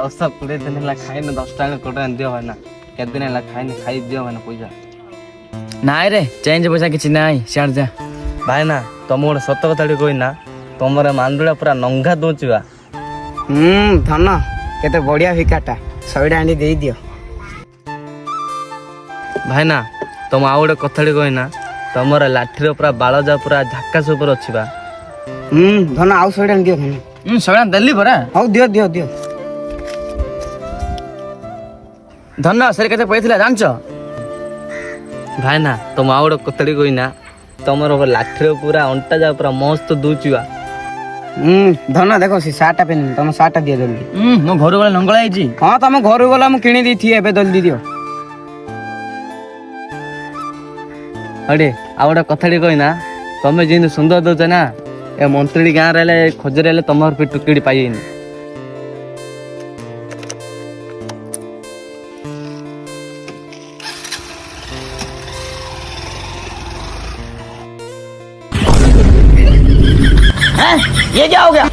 10-20 दिन खाइने 10 टाका कोटा दियो भाई ना केते दिन ला खाइने खाइ दियो भाई ना पैसा ନାଇଁ ରେ ଚେଞ୍ଜ ପଇସା କିଛି ନାହିଁ ସିଆଡ଼େ ଯା। भाई ना तुम गोटे सत कथा कही ना तुमर मांडुड़ा पूरा नंगा दौची बा धन केते बढ़िया भिकाटा 100 टा आंडी दे दियो। भाई ना तुम आउ गोटे कथा कही ना तुमर लाठी पूरा बाल जा पूरा झाकास ऊपर अच्छी बा धन आउ 100 टा दियो धन। ଶହେ ଦେଲି ପରା। ହଉ ଦିଅ ଦିଅ ଦିଅ। ଧନ ସେରେ କେତେ ପଇସା ଥିଲା ଜାଣିଛ? भाई ना तुम आउ गोटे कथा कही ना तुमर लाठी पूरा अंटा जा पूरा मस्त दौची बा ଧନ ଦେଖ ସେ ସାର୍ଟଟା ପିନ୍ଧି ତମ ସାର୍ଟଟା ଦିଅ ଜଲ୍ଦି। ମୋ ଘରୁ ଗଲେ ନଙ୍ଗଳା ହେଇଛି। ହଁ ତମ ଘରୁ ଗଲା ମୁଁ କିଣି ଦେଇଥିବି ଏବେ ଜଲ୍ଦି ଦିଅ। अरे आ गोटे कथा कही ना तुम जी सुंदर दौच ना ए मंत्री गाँव रे खोजरे तुम टुकड़ी पाइनि ये क्या हो गया?